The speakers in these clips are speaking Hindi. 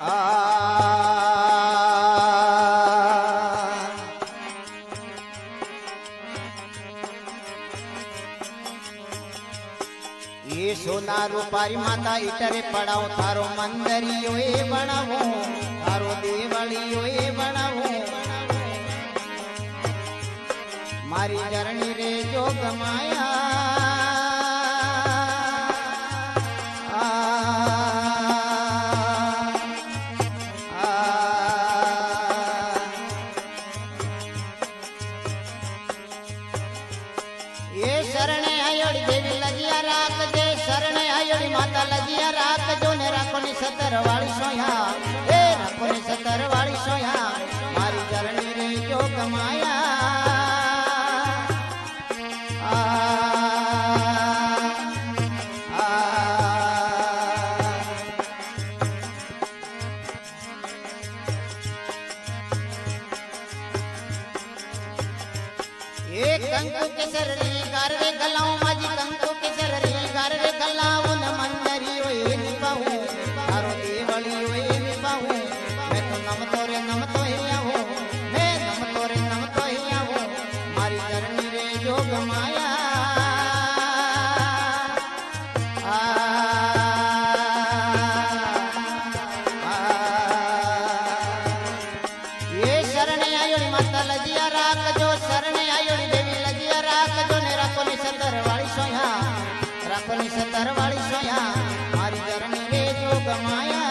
ये सोना रूपारी माता इटरे पड़ाओ थारो मंदिरियो ए बनावो थारो देवलियो ए बनावो मारी जरनी रे जोग माया ये शरणे आयोड़ी देवी लगिया राख दे शरणे आयोड़ी माता लगिया राख जो ने राखो नि 17 वाली सोया ए राखो नि 17 वाली सोया मारी जरनी रे जोग माया एक कंकु के सररी गारवे गलाऊं माजी कंकु के सररी गारवे गलाऊं न मंदरियो ए निभाऊं थारो देवलियो ए निभाऊं मैं तो नम तोरे नम तो ही आऊं मैं नम तोरे नम तो ही आऊं मारी जरनी रे जोग माया ये शरणे आयोड़ी माता लगिया राख जो शरणे आयोड़ी देवी लगिया राख जो ने राखो नि 17 वाली सोया राखो नि 17 वाली सोया मारी जरनी रे जोग माया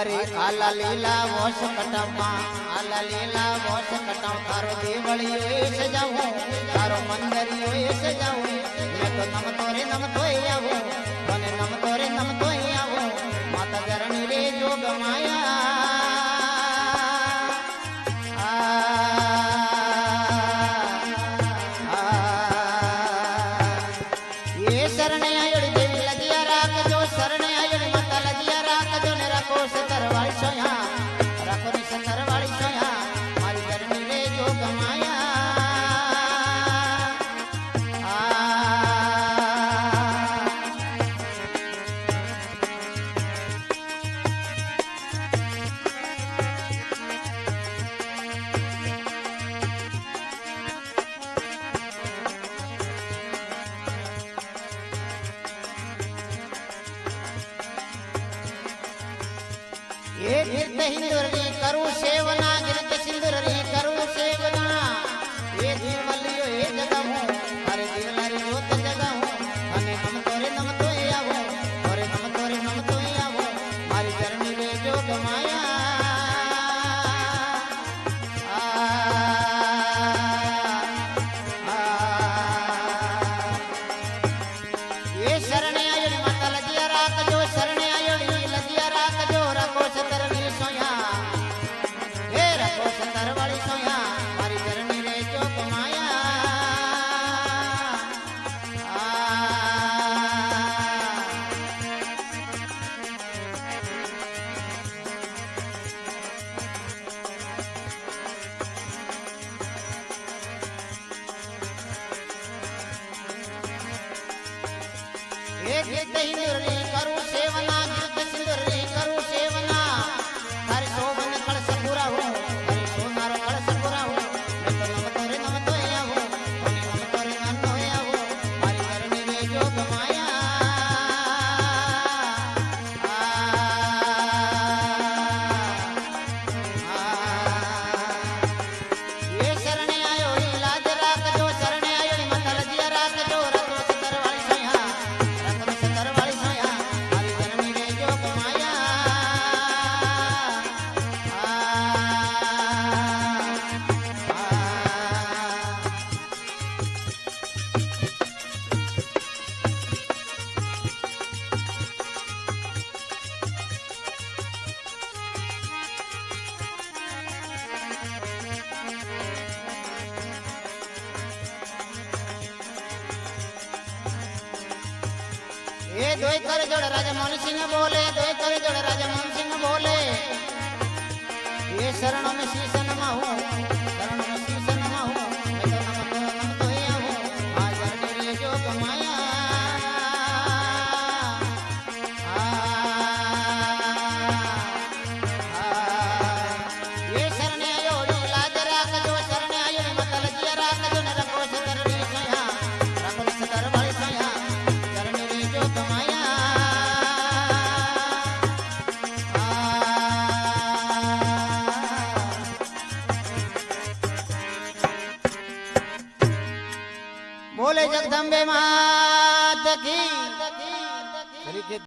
अरे आला लीला वोस कटमा आला लीला वोस कटम तारो देवलियो ए सजाऊं तारो मंदिरियो ए सजाऊं मैं तो नम तोरे नम तोय आवो तने नम तोरे नम तोय आवो माता जरनी रे जोग माया ये शरणे आयोड़ी देवी लगिया राख जो शरणे आयोड़ी माता लगिया राख जो ने राखो 17 वाली सोया राखो नि 17 वाली सोया मारी जरनी रे जोग माया ये गिरत हिंदुरी करू सेवना गिरत सिंदुरी करू सेवना ये दिवलियो ए जगहूं अरे दिवलारी जोत जगहूं अने नम तोरे नम तोय आवो अरे नम तोरे नम तोय आवो मारी जरनी रे जोग माया ये शरणे आयोड़ी माता लगिया राख जो शरणे आयोड़ी लगिया राख जो राखो 17 वाली सोया ए राखो 17 वाली सोया मारी जरनी रे जोग माया एक गिरत हिंदुरी करू सेवना गिरत सिंदुरी करू सेवना हर शोभन कलश पूरा हो हरि सोनारो कलश पूरा हो मैं तो नम तोरे नम तोय आवो तने नम तोरे नम तोय आवो मारी जरनी रे जोग माया ये शरणे आयोड़ी लाज राख जो शरणे आयोड़ी माता लगिया राख जो राखो 17 वाली सोया राखो 17 वाली सोया मारी जरनी रे जोग माया એ દોય કર જોડ રાજા મનસિંહ બોલે, દોય કર જોડ રાજા મનસિંહ બોલે. એ શરણો में शीशन माहू, शरणों में शीशन माहू. मैं तो नमतो आऊं, हाजर मेरे जो कमाया. ये शरणे आयो लाज राखजो, शरणे आयो मत लजिया राखजो ने रखो सतरनी सया, रखो सतर बड़ी सया. शरणे रे जो कमाया. बोले जगदम्बे मात की.